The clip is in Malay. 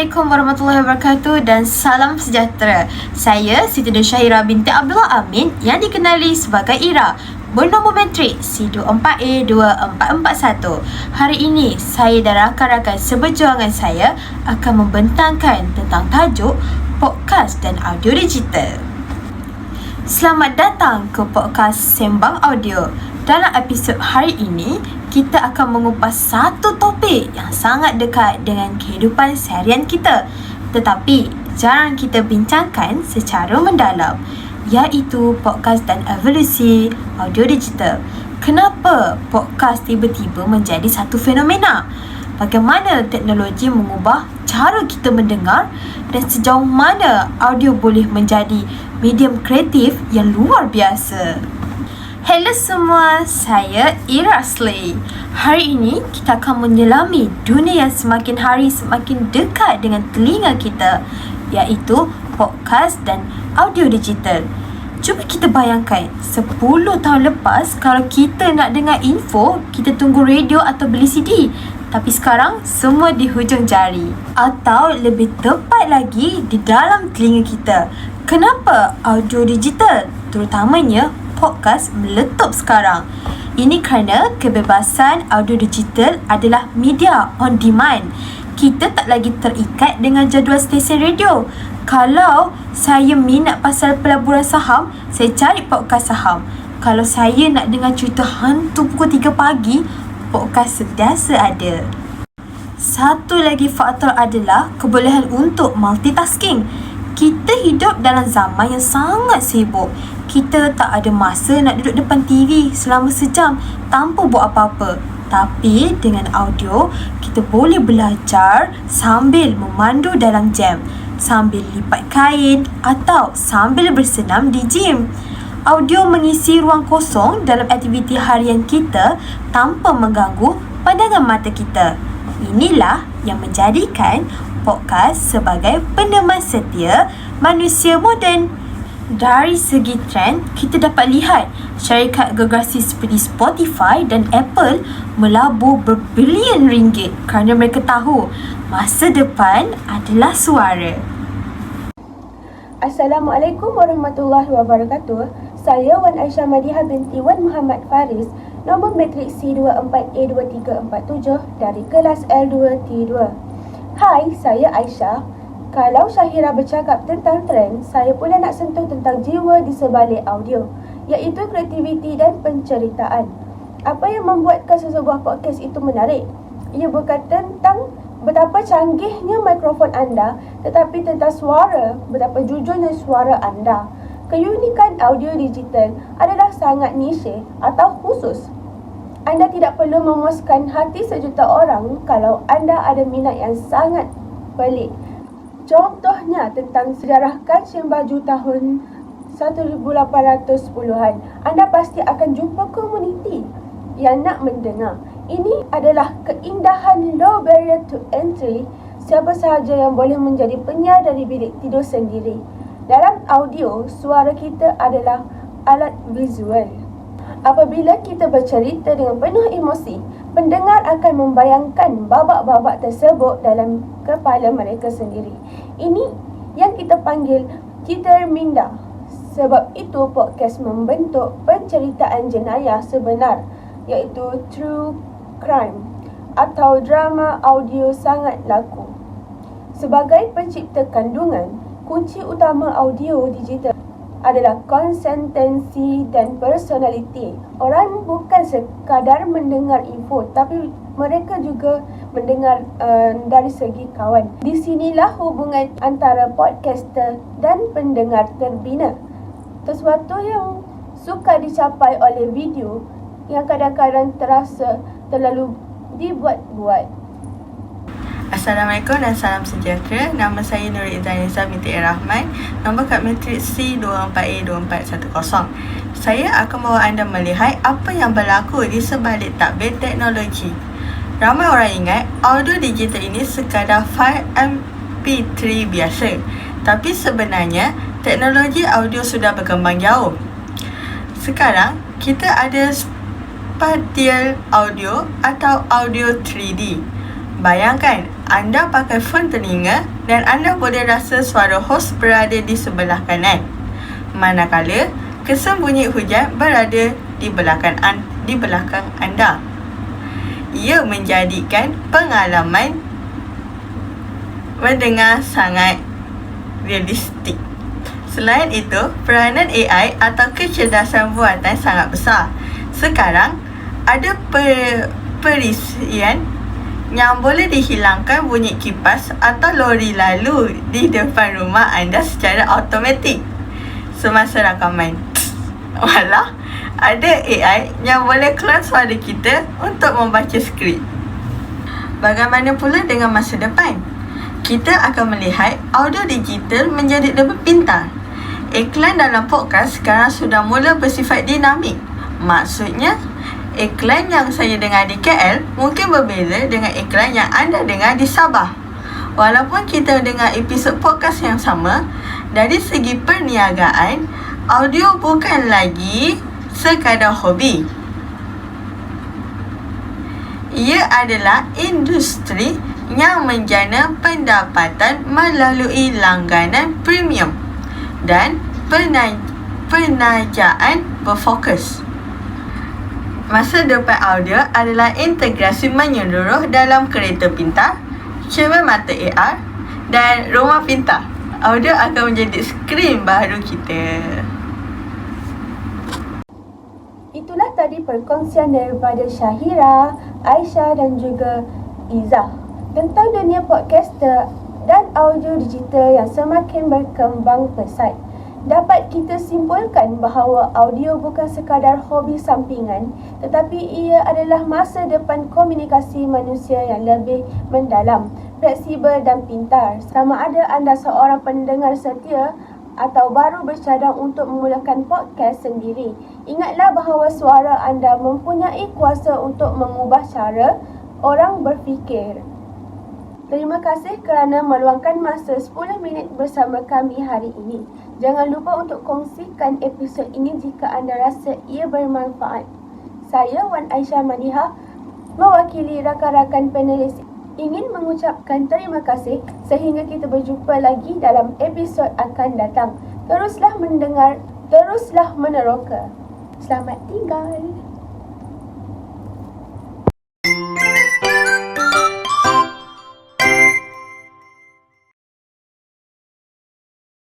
Assalamualaikum warahmatullahi wabarakatuh dan salam sejahtera. Saya Siti Nur Syahira binti Abdullah Amin yang dikenali sebagai Ira, bernombor matrik C24A2441. Hari ini saya dan rakan-rakan seberjuangan saya akan membentangkan tentang tajuk podcast dan audio digital. Selamat datang ke podcast Sembang Audio. Dalam episod hari ini, kita akan mengupas satu topik yang sangat dekat dengan kehidupan seharian kita, tetapi jarang kita bincangkan secara mendalam, iaitu podcast dan evolusi audio digital. Kenapa podcast tiba-tiba menjadi satu fenomena? Bagaimana teknologi mengubah cara kita mendengar dan sejauh mana audio boleh menjadi medium kreatif yang luar biasa? Hello semua, saya Ira Slay. Hari ini kita akan menyelami dunia yang semakin hari semakin dekat dengan telinga kita, iaitu podcast dan audio digital. Cuba kita bayangkan, 10 tahun lepas kalau kita nak dengar info, kita tunggu radio atau beli CD. Tapi sekarang, semua di hujung jari. Atau lebih tepat lagi, di dalam telinga kita. Kenapa audio digital, terutamanya podcast, meletup sekarang? Ini kerana kebebasan audio digital adalah media on demand. Kita tak lagi terikat dengan jadual stesen radio. Kalau saya minat pasal pelaburan saham, saya cari podcast saham. Kalau saya nak dengar cerita hantu pukul 3 pagi, podcast sentiasa ada. Satu lagi faktor adalah kebolehan untuk multitasking. Kita hidup dalam zaman yang sangat sibuk. Kita tak ada masa nak duduk depan TV selama sejam tanpa buat apa-apa. Tapi dengan audio, kita boleh belajar sambil memandu dalam jam, sambil lipat kain atau sambil bersenam di gym. Audio mengisi ruang kosong dalam aktiviti harian kita tanpa mengganggu pandangan mata kita. Inilah yang menjadikan podcast sebagai peneman setia manusia moden. Dari segi trend, kita dapat lihat syarikat gergasi seperti Spotify dan Apple melabur berbilion ringgit kerana mereka tahu masa depan adalah suara. Assalamualaikum warahmatullahi wabarakatuh. Saya Wan Aisyah Madiha binti Wan Muhammad Faris, nombor matrik C24A2347 dari kelas L2T2. Hai, saya Aisyah. Kalau Syahira bercakap tentang trend, saya pula nak sentuh tentang jiwa di sebalik audio, iaitu kreativiti dan penceritaan. Apa yang membuatkan sesebuah podcast itu menarik? Ia bukan tentang betapa canggihnya mikrofon anda, tetapi tentang suara, betapa jujurnya suara anda. Keunikan audio digital adalah sangat niche atau khusus. Anda tidak perlu memuaskan hati sejuta orang kalau anda ada minat yang sangat pelik. Contohnya tentang sejarah kancing baju tahun 1810-an. Anda pasti akan jumpa komuniti yang nak mendengar. Ini adalah keindahan low barrier to entry. Siapa sahaja yang boleh menjadi penyiar dari bilik tidur sendiri. Dalam audio, suara kita adalah alat visual. Apabila kita bercerita dengan penuh emosi, pendengar akan membayangkan babak-babak tersebut dalam kepala mereka sendiri. Ini yang kita panggil cerita minda. Sebab itu podcast membentuk penceritaan jenayah sebenar, iaitu true crime atau drama audio sangat laku. Sebagai pencipta kandungan, kunci utama audio digital adalah konsistensi dan personality. Orang bukan sekadar mendengar info, tapi mereka juga mendengar dari segi kawan. Di sinilah hubungan antara podcaster dan pendengar terbina. Sesuatu yang suka dicapai oleh video yang kadang-kadang terasa terlalu dibuat-buat. Assalamualaikum dan salam sejahtera. Nama saya Nur Izzanisa binti Rahman, nombor kad matrik C24A2410. Saya akan bawa anda melihat apa yang berlaku di sebalik tabir teknologi. Ramai orang ingat audio digital ini sekadar file MP3 biasa. Tapi sebenarnya teknologi audio sudah berkembang jauh. Sekarang kita ada spatial audio atau audio 3D. Bayangkan Anda pakai phone telinga dan anda boleh rasa suara hos berada di sebelah kanan, manakala kesembunyi hujan berada di belakang anda. Ia menjadikan pengalaman mendengar sangat realistik. Selain itu, peranan AI atau kecerdasan buatan sangat besar. Sekarang, ada perisian yang boleh dihilangkan bunyi kipas atau lori lalu di depan rumah anda secara automatik semasa rakaman. Walau, ada AI yang boleh clone suara kita untuk membaca skrip. Bagaimana pula dengan masa depan? Kita akan melihat audio digital menjadi lebih pintar. Iklan dalam podcast sekarang sudah mula bersifat dinamik. Maksudnya, iklan yang saya dengar di KL mungkin berbeza dengan iklan yang anda dengar di Sabah. Walaupun kita dengar episod podcast yang sama, dari segi perniagaan, audio bukan lagi sekadar hobi. Ia adalah industri yang menjana pendapatan melalui langganan premium dan penajaan berfokus. Masa depan audio adalah integrasi menyeluruh dalam kereta pintar, cermin mata AR dan rumah pintar. Audio akan menjadi skrin baru kita. Itulah tadi perkongsian daripada Syahira, Aisyah dan juga Izzah tentang dunia podcaster dan audio digital yang semakin berkembang pesat. Dapat kita simpulkan bahawa audio bukan sekadar hobi sampingan, tetapi ia adalah masa depan komunikasi manusia yang lebih mendalam, fleksibel dan pintar. Sama ada anda seorang pendengar setia atau baru bercadang untuk memulakan podcast sendiri, ingatlah bahawa suara anda mempunyai kuasa untuk mengubah cara orang berfikir. Terima kasih kerana meluangkan masa 10 minit bersama kami hari ini. Jangan lupa untuk kongsikan episod ini jika anda rasa ia bermanfaat. Saya Wan Aisyah Madiha, mewakili rakan-rakan panelis, ingin mengucapkan terima kasih sehingga kita berjumpa lagi dalam episod akan datang. Teruslah mendengar, teruslah meneroka. Selamat tinggal.